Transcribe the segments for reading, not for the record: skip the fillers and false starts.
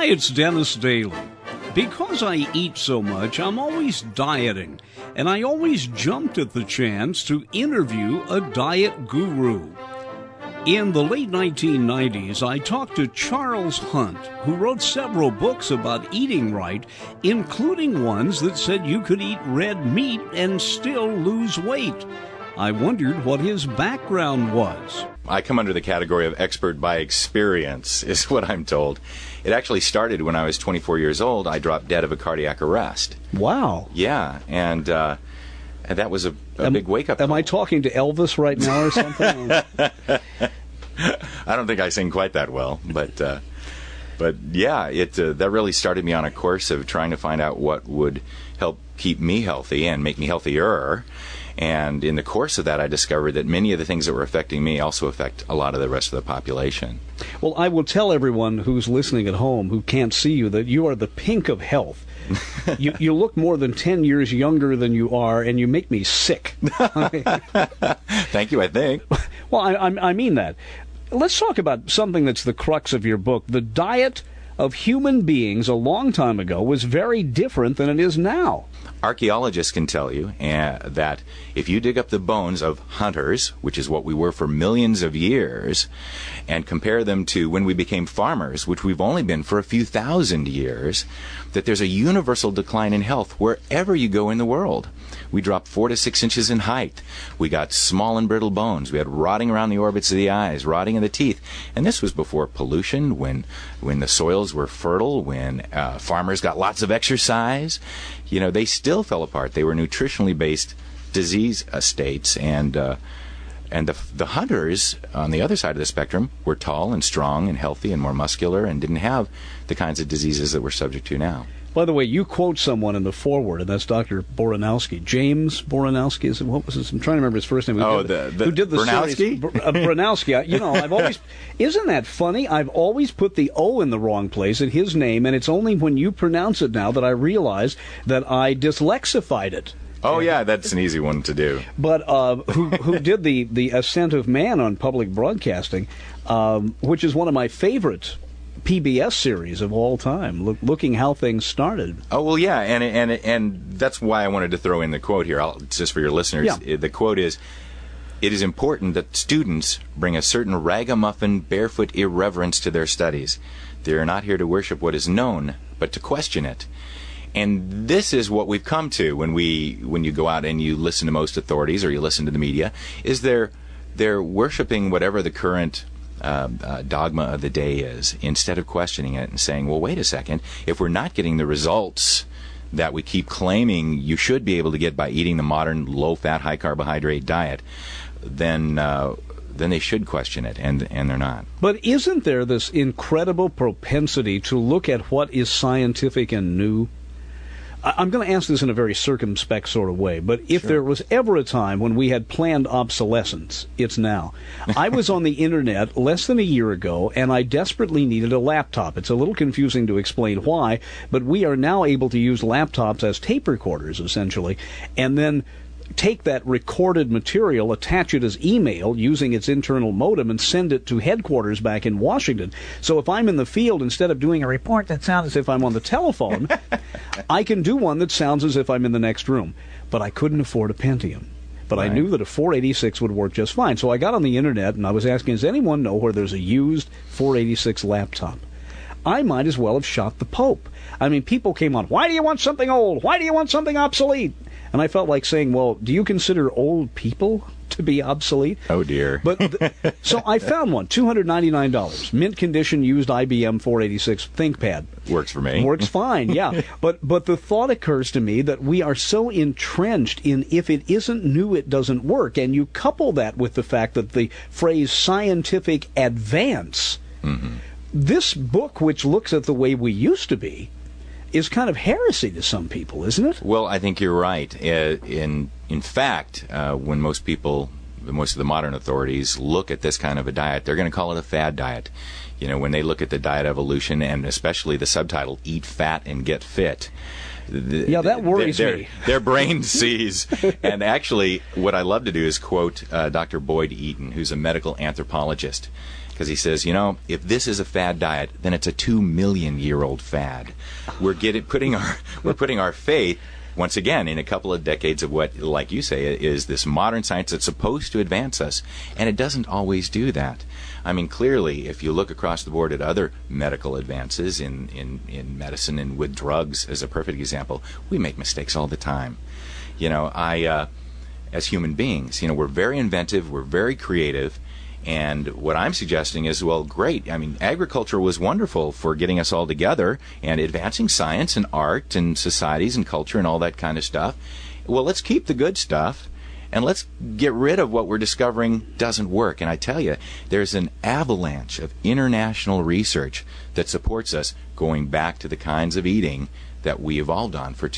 Hi, it's Dennis Daly. Because I eat so much, I'm always dieting, and I always jumped at the chance to interview a diet guru. In the late 1990s, I talked to Charles Hunt, who wrote several books about eating right, including ones that said you could eat red meat and still lose weight. I wondered what his background was. I come under the category of expert by experience, is what I'm told. It actually started when I was 24 years old. I dropped dead of a cardiac arrest. Wow. Yeah, and that was a big wake-up call. Am I talking to Elvis right now or something? I don't think I sing quite that well, but yeah, that really started me on a course of trying to find out what would help keep me healthy and make me healthier. And in the course of that, I discovered that many of the things that were affecting me also affect a lot of the rest of the population. Well, I will tell everyone who's listening at home who can't see you that you are the pink of health. You look more than 10 years younger than you are, and you make me sick. Thank you, I think. Well, I mean that. Let's talk about something that's the crux of your book. The diet of human beings a long time ago was very different than it is now. Archaeologists can tell you that if you dig up the bones of hunters, which is what we were for millions of years, and compare them to when we became farmers, which we've only been for a few thousand years, that there's a universal decline in health wherever you go in the world. We dropped 4 to 6 inches in height. We got small and brittle bones. We had rotting around the orbits of the eyes, rotting in the teeth. And this was before pollution, when the soils were fertile, when farmers got lots of exercise. You know, they still fell apart. They were nutritionally based disease states, and the hunters on the other side of the spectrum were tall and strong and healthy and more muscular and didn't have the kinds of diseases that we're subject to now. By the way, you quote someone in the foreword, and that's Dr. Boranowski. James Boranowski, what was his? I'm trying to remember his first name. Who did the Bronowski? series? Bronowski. You know, I've always, isn't that funny? I've always put the O in the wrong place in his name, and it's only when you pronounce it now that I realize that I dyslexified it. Oh, yeah, that's an easy one to do. But who did the Ascent of Man on public broadcasting, which is one of my favorite PBS series of all time, looking how things started. Oh, well, yeah, and that's why I wanted to throw in the quote here, just for your listeners. Yeah. The quote is, "It is important that students bring a certain ragamuffin, barefoot irreverence to their studies. They are not here to worship what is known, but to question it." And this is what we've come to when you go out and you listen to most authorities or you listen to the media, is they're worshiping whatever the current dogma of the day is, instead of questioning it and saying, well, wait a second, if we're not getting the results that we keep claiming you should be able to get by eating the modern low-fat, high-carbohydrate diet, then they should question it, and they're not. But isn't there this incredible propensity to look at what is scientific and new? I'm going to ask this in a very circumspect sort of way, but if there was ever a time when we had planned obsolescence, it's now. I was on the Internet less than a year ago, and I desperately needed a laptop. It's a little confusing to explain why, but we are now able to use laptops as tape recorders, essentially, and then take that recorded material, attach it as email using its internal modem, and send it to headquarters back in Washington. So if I'm in the field, instead of doing a report that sounds as if I'm on the telephone, I can do one that sounds as if I'm in the next room. But I couldn't afford a Pentium. But right. I knew that a 486 would work just fine. So I got on the Internet, and I was asking, does anyone know where there's a used 486 laptop? I might as well have shot the Pope. I mean, people came on, why do you want something old? Why do you want something obsolete? And I felt like saying, well, do you consider old people to be obsolete? Oh, dear. But so I found one, $299, mint condition, used IBM 486 ThinkPad. Works for me. Works fine, yeah. But the thought occurs to me that we are so entrenched in if it isn't new, it doesn't work. And you couple that with the fact that the phrase scientific advance, this book, which looks at the way we used to be, is kind of heresy to some people, isn't it? Well, I think you're right. In fact, when most of the modern authorities look at this kind of a diet, they're going to call it a fad diet. You know, when they look at the diet evolution, and especially the subtitle, Eat Fat and Get Fit, that worries me. Their brain sees. And actually, what I love to do is quote Dr. Boyd Eaton, who's a medical anthropologist, because he says, if this is a fad diet, then it's a 2-million-year-old fad. We're putting our faith, once again, in a couple of decades of what, like you say, is this modern science that's supposed to advance us, and it doesn't always do that. I mean, clearly, if you look across the board at other medical advances in medicine and with drugs, as a perfect example, we make mistakes all the time. As human beings, we're very inventive, we're very creative, and what I'm suggesting is, well, great. I mean, agriculture was wonderful for getting us all together and advancing science and art and societies and culture and all that kind of stuff. Well, let's keep the good stuff and let's get rid of what we're discovering doesn't work. And I tell you, there's an avalanche of international research that supports us going back to the kinds of eating that we evolved on for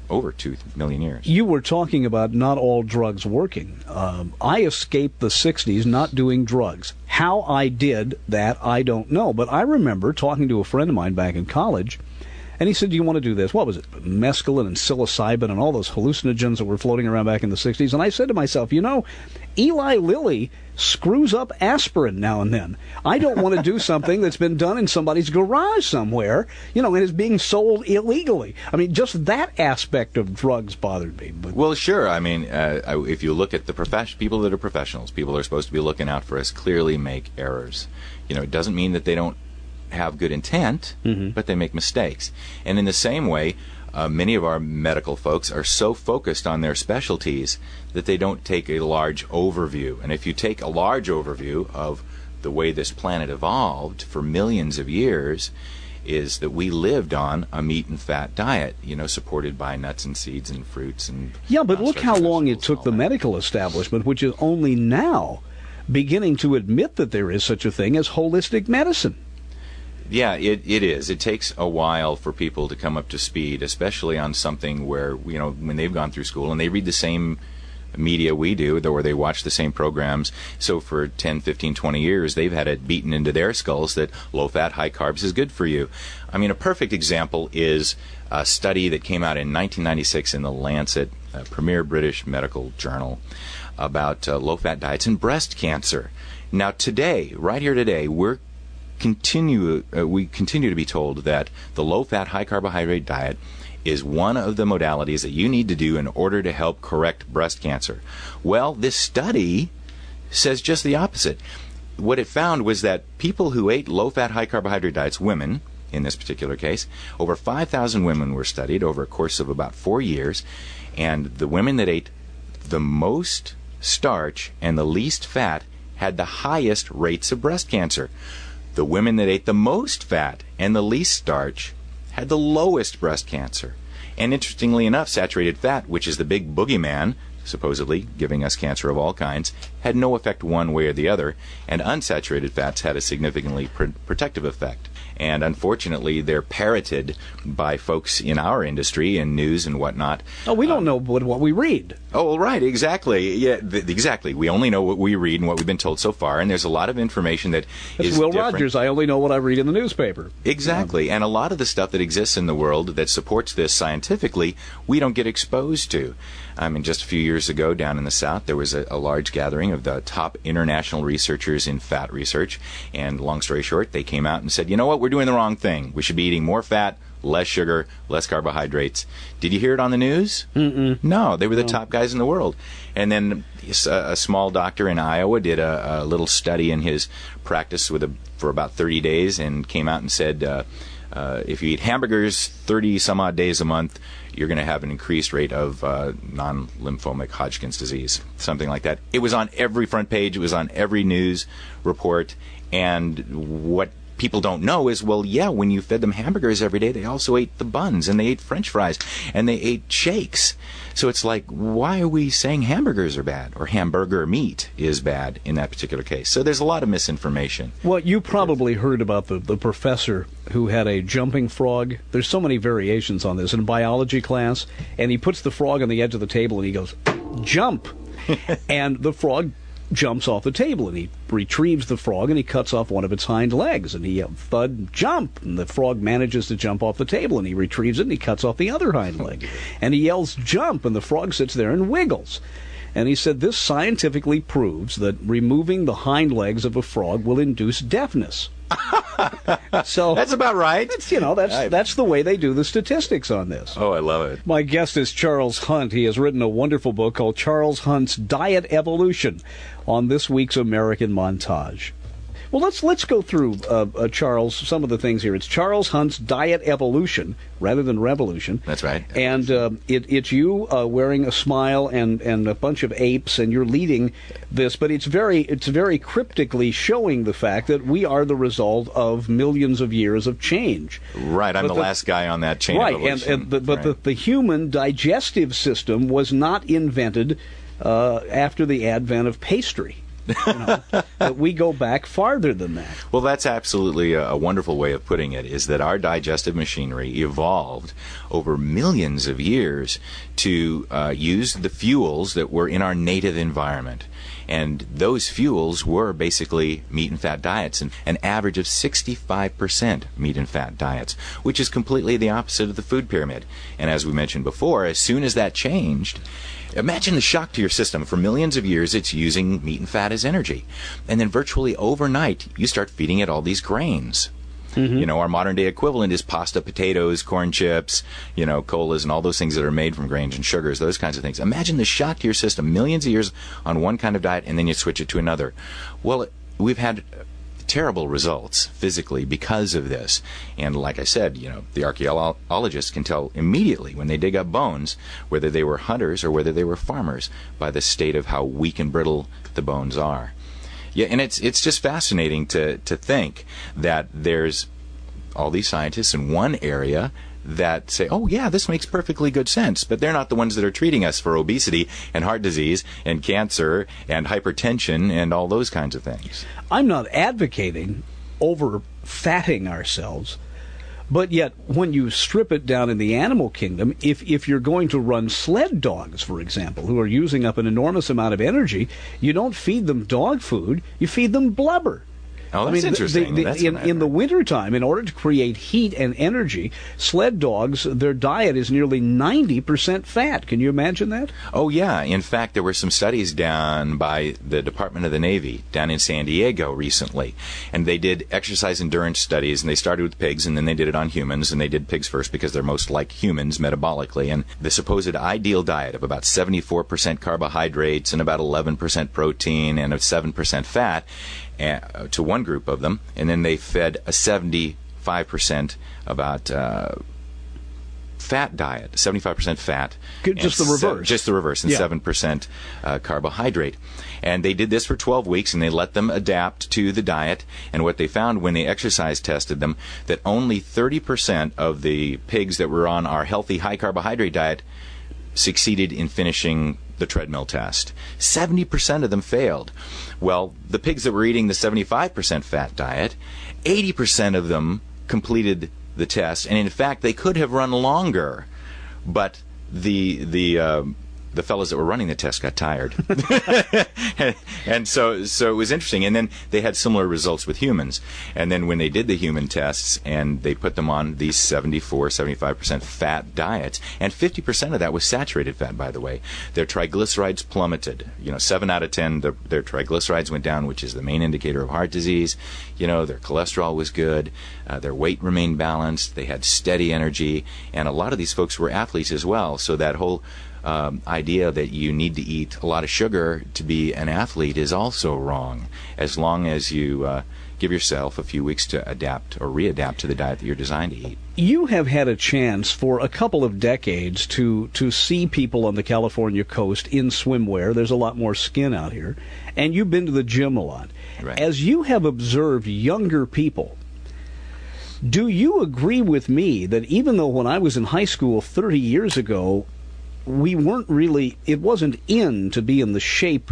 over 2 million years. You were talking about not all drugs working. I escaped the 60s not doing drugs. How I did that, I don't know. But I remember talking to a friend of mine back in college, and he said, do you want to do this? What was it? Mescaline and psilocybin and all those hallucinogens that were floating around back in the 60s. And I said to myself, Eli Lilly screws up aspirin now and then. I don't want to do something that's been done in somebody's garage somewhere, and is being sold illegally. I mean, just that aspect of drugs bothered me. But well, sure. I mean, if you look at the people that are professionals, people that are supposed to be looking out for us, clearly make errors. It doesn't mean that they don't have good intent, but they make mistakes. And in the same way, many of our medical folks are so focused on their specialties that they don't take a large overview. And if you take a large overview of the way this planet evolved for millions of years, is that we lived on a meat and fat diet, supported by nuts and seeds and fruits and but look how long it took the medical establishment, which is only now beginning to admit that there is such a thing as holistic medicine. Yeah, it is. It takes a while for people to come up to speed, especially on something where, when they've gone through school and they read the same media we do, or they watch the same programs. So for 10, 15, 20 years, they've had it beaten into their skulls that low-fat, high carbs is good for you. I mean, a perfect example is a study that came out in 1996 in the Lancet, a premier British medical journal, about low-fat diets and breast cancer. Now today, right here today, we continue to be told that the low-fat, high-carbohydrate diet is one of the modalities that you need to do in order to help correct breast cancer. Well, this study says just the opposite. What it found was that people who ate low-fat, high-carbohydrate diets, women in this particular case, over 5,000 women were studied over a course of about 4 years, and the women that ate the most starch and the least fat had the highest rates of breast cancer. The women that ate the most fat and the least starch had the lowest breast cancer. And interestingly enough, saturated fat, which is the big boogeyman, supposedly giving us cancer of all kinds, had no effect one way or the other, and unsaturated fats had a significantly protective effect. And unfortunately, they're parroted by folks in our industry and news and whatnot. Oh, we don't know what we read. Oh, right, exactly. Yeah, exactly. We only know what we read and what we've been told so far, and there's a lot of information that It's is Will different. Rogers. I only know what I read in the newspaper. Exactly. And a lot of the stuff that exists in the world that supports this scientifically, we don't get exposed to. I mean, just a few years ago down in the South, there was a large gathering of the top international researchers in fat research. And long story short, they came out and said, you know what, we're doing the wrong thing. We should be eating more fat, less sugar, less carbohydrates. Did you hear it on the news? Mm-mm. No, they were the top guys in the world. And then a small doctor in Iowa did a little study in his practice for about 30 days and came out and said, if you eat hamburgers 30 some odd days a month, you're going to have an increased rate of non-lymphomic Hodgkin's disease, something like that. It was on every front page. It was on every news report. And what people don't know is, well, yeah, when you fed them hamburgers every day, they also ate the buns, and they ate French fries, and they ate shakes. So it's like, why are we saying hamburgers are bad, or hamburger meat is bad in that particular case? So there's a lot of misinformation. Well, you probably heard about the professor who had a jumping frog. There's so many variations on this in biology class, and he puts the frog on the edge of the table, and he goes, jump! And the frog jumps off the table, and he retrieves the frog, and he cuts off one of its hind legs, and he yells, "Thud, jump!" And the frog manages to jump off the table, and he retrieves it, and he cuts off the other hind leg. And he yells, "Jump!" And the frog sits there and wiggles. And he said this scientifically proves that removing the hind legs of a frog will induce deafness. So That's about right. That's the way they do the statistics on this. Oh, I love it. My guest is Charles Hunt. He has written a wonderful book called Charles Hunt's Diet Evolution on this week's American Montage. Well, let's go through, Charles, some of the things here. It's Charles Hunt's Diet Evolution rather than Revolution. That's right. And it's you wearing a smile and a bunch of apes, and you're leading this. But it's very cryptically showing the fact that we are the result of millions of years of change. Right. I'm the last guy on that chain. Right. Of evolution. But the human digestive system was not invented after the advent of pastry. That we go back farther than that. Well, that's absolutely a wonderful way of putting it, is that our digestive machinery evolved over millions of years to use the fuels that were in our native environment. And those fuels were basically meat and fat diets, and an average of 65% meat and fat diets, which is completely the opposite of the food pyramid. And as we mentioned before, as soon as that changed, imagine the shock to your system. For millions of years, it's using meat and fat as energy. And then virtually overnight, you start feeding it all these grains. Mm-hmm. Our modern-day equivalent is pasta, potatoes, corn chips, colas, and all those things that are made from grains and sugars, those kinds of things. Imagine the shock to your system. Millions of years on one kind of diet, and then you switch it to another. Well, we've had terrible results physically because of this. And like I said, the archaeologists can tell immediately when they dig up bones whether they were hunters or whether they were farmers by the state of how weak and brittle the bones are. Yeah, and it's just fascinating to think that there's all these scientists in one area that say, oh yeah, this makes perfectly good sense, but they're not the ones that are treating us for obesity and heart disease and cancer and hypertension and all those kinds of things. I'm not advocating over-fatting ourselves, but yet when you strip it down in the animal kingdom, if you're going to run sled dogs, for example, who are using up an enormous amount of energy, you don't feed them dog food, you feed them blubber. Oh, that's interesting. In the wintertime, in order to create heat and energy, sled dogs, their diet is nearly 90% fat. Can you imagine that? Oh, yeah. In fact, there were some studies done by the Department of the Navy down in San Diego recently, and they did exercise endurance studies, and they started with pigs, and then they did it on humans, and they did pigs first because they're most like humans metabolically, and the supposed ideal diet of about 74% carbohydrates and about 11% protein and 7% fat, to one group of them, and then they fed a 75% about fat diet, 75% fat. Just the reverse. Just the reverse, and 7% carbohydrate. And they did this for 12 weeks, and they let them adapt to the diet. And what they found when they exercise tested them, that only 30% of the pigs that were on our healthy high-carbohydrate diet succeeded in finishing the treadmill test. 70% of them failed. Well, the pigs that were eating the 75% fat diet, 80% of them completed the test, and in fact, they could have run longer, but the fellows that were running the test got tired. and so it was interesting. And then they had similar results with humans. And then when they did the human tests and they put them on these 75% fat diets, and 50% of that was saturated fat, by the way, their triglycerides plummeted. 7 out of 10, their triglycerides went down, which is the main indicator of heart disease. Their cholesterol was good. Their weight remained balanced. They had steady energy. And a lot of these folks were athletes as well. So that whole idea that you need to eat a lot of sugar to be an athlete is also wrong, as long as you give yourself a few weeks to adapt or readapt to the diet that you're designed to eat. You have had a chance for a couple of decades to see people on the California coast in swimwear. There's a lot more skin out here. And you've been to the gym a lot. Right. As you have observed younger people, do you agree with me that even though when I was in high school 30 years ago, it wasn't in to be in the shape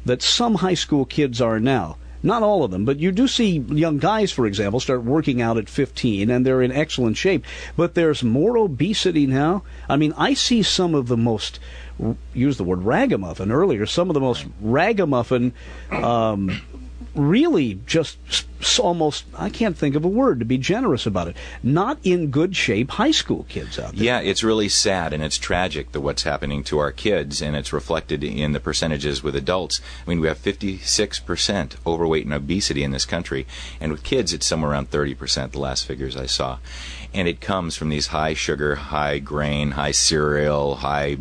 that some high school kids are now? Not all of them, but you do see young guys, for example, start working out at 15, and they're in excellent shape. But there's more obesity now. I mean, I see some of the most, use the word ragamuffin earlier, some of the most ragamuffin, really just almost, I can't think of a word to be generous about it, not in good shape high school kids out there. Yeah, it's really sad and it's tragic what's happening to our kids, and it's reflected in the percentages with adults. I mean, we have 56% overweight and obesity in this country, and with kids it's somewhere around 30%, the last figures I saw. And it comes from these high sugar, high grain, high cereal, high,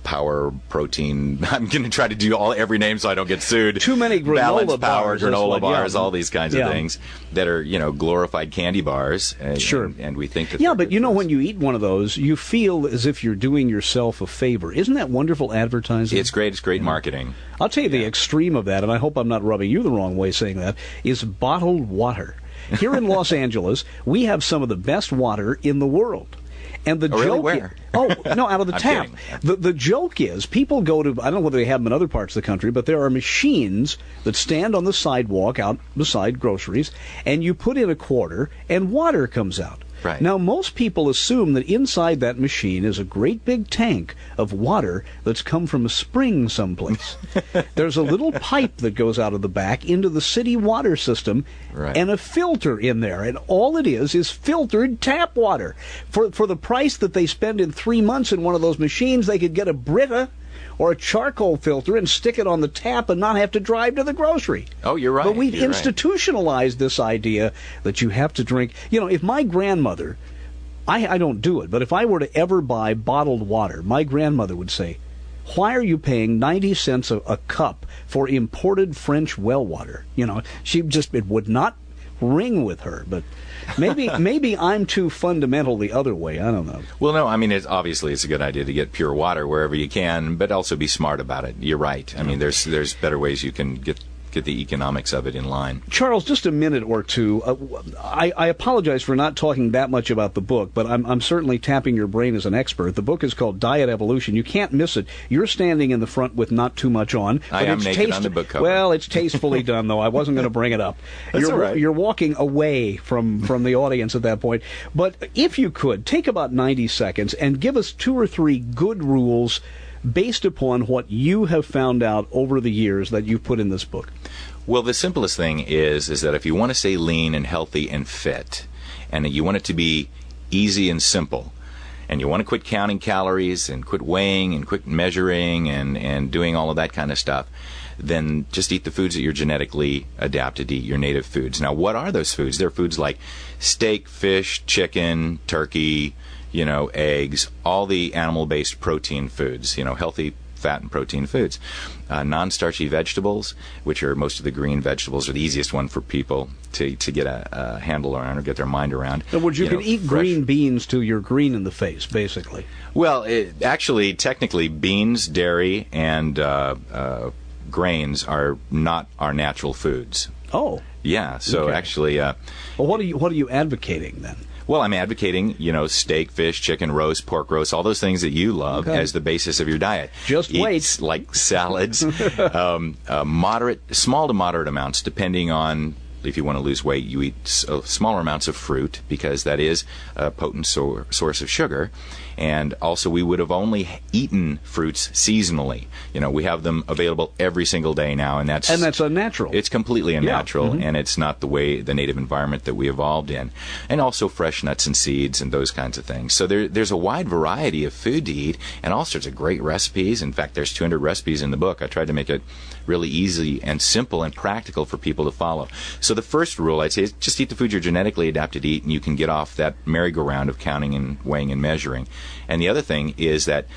power protein. I'm going to try to do every name so I don't get sued. Too many granola Balanced bars. Power, granola bars, all these kinds of things that are, glorified candy bars. Sure. And we think that. Yeah, but when you eat one of those, you feel as if you're doing yourself a favor. Isn't that wonderful advertising? It's great. It's great marketing. I'll tell you the extreme of that, and I hope I'm not rubbing you the wrong way saying that, is bottled water. Here in Los Angeles, we have some of the best water in the world. And the joke where? Out of the tap. The joke is people go to, I don't know whether they have them in other parts of the country, but there are machines that stand on the sidewalk out beside groceries, and you put in a quarter, and water comes out. Right. Now, most people assume that inside that machine is a great big tank of water that's come from a spring someplace. There's a little pipe that goes out of the back into the city water system, and a filter in there. And all it is filtered tap water. For the price that they spend in 3 months in one of those machines, they could get a Brita or a charcoal filter and stick it on the tap and not have to drive to the grocery. Oh, you're right. But we've institutionalized this idea that you have to drink. If my grandmother, I don't do it, but if I were to ever buy bottled water, my grandmother would say, why are you paying 90 cents a cup for imported French well water? It would not ring with her, but maybe I'm too fundamental the other way. I don't know. Well, no, I mean, it's a good idea to get pure water wherever you can, but also be smart about it. You're right. I mean, there's better ways you can get the economics of it in line. Charles, just a minute or two. I apologize for not talking that much about the book, but I'm certainly tapping your brain as an expert. The book is called Diet Evolution. You can't miss it. You're standing in the front with not too much on. I am naked on the book cover. Well, it's tastefully done, though. I wasn't going to bring it up. That's all right. You're walking away from the audience at that point. But if you could, take about 90 seconds and give us 2 or 3 good rules based upon what you have found out over the years that you've put in this book. Well, the simplest thing is that if you want to stay lean and healthy and fit, and you want it to be easy and simple, and you want to quit counting calories and quit weighing and quit measuring and doing all of that kind of stuff, then just eat the foods that you're genetically adapted to eat, your native foods. Now, what are those foods? They're foods like steak, fish, chicken, turkey, eggs, all the animal-based protein foods, healthy fat and protein foods. Non-starchy vegetables, which are most of the green vegetables, are the easiest one for people to get a handle around or get their mind around. In other words, you can eat fresh green beans till you're green in the face, basically. Well, actually, technically, beans, dairy, and grains are not our natural foods. Oh. Yeah, so okay. Actually... well, what are you advocating, then? Well, I'm advocating, steak, fish, chicken roast, pork roast, all those things that you love as the basis of your diet. Just wait. Eat, like salads, small to moderate amounts, depending on if you want to lose weight. You eat smaller amounts of fruit because that is a potent source of sugar. And also, we would have only eaten fruits seasonally. We have them available every single day now, and that's unnatural. It's completely unnatural, and it's not the native environment that we evolved in. And also fresh nuts and seeds and those kinds of things. So there's a wide variety of food to eat, and all sorts of great recipes. In fact, there's 200 recipes in the book. I tried to make it really easy and simple and practical for people to follow. So the first rule, I'd say, is just eat the food you're genetically adapted to eat, and you can get off that merry-go-round of counting and weighing and measuring. And the other thing is that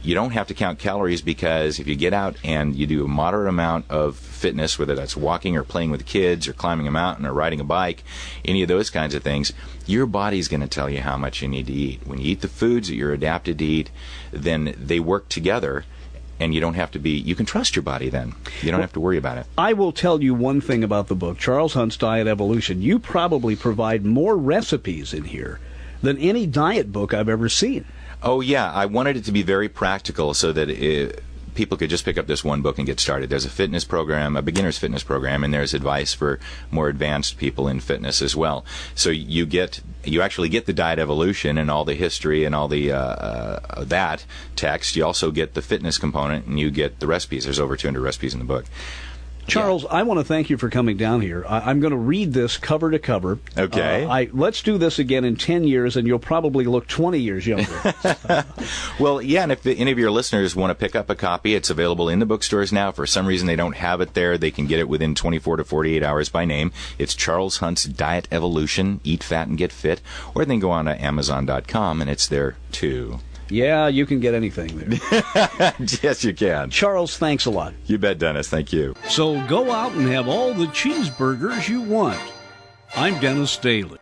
you don't have to count calories, because if you get out and you do a moderate amount of fitness, whether that's walking or playing with kids or climbing a mountain or riding a bike, any of those kinds of things, your body's going to tell you how much you need to eat. When you eat the foods that you're adapted to eat, then they work together. And you can trust your body then. You don't have to worry about it. I will tell you one thing about the book, Charles Hunt's Diet Evolution. You probably provide more recipes in here than any diet book I've ever seen. Oh, yeah. I wanted it to be very practical so that people could just pick up this one book and get started. There's a fitness program, a beginner's fitness program, and there's advice for more advanced people in fitness as well. So you actually get the Diet Evolution and all the history and all the that text. You also get the fitness component, and you get the recipes. There's over 200 recipes in the book. Charles, I want to thank you for coming down here. I'm going to read this cover to cover. Okay. Let's do this again in 10 years, and you'll probably look 20 years younger. Well, yeah, and if any of your listeners want to pick up a copy, it's available in the bookstores now. For some reason they don't have it there, they can get it within 24 to 48 hours by name. It's Charles Hunt's Diet Evolution, Eat Fat and Get Fit, or they can go on to Amazon.com, and it's there too. Yeah, you can get anything there. Yes, you can. Charles, thanks a lot. You bet, Dennis. Thank you. So go out and have all the cheeseburgers you want. I'm Dennis Daly.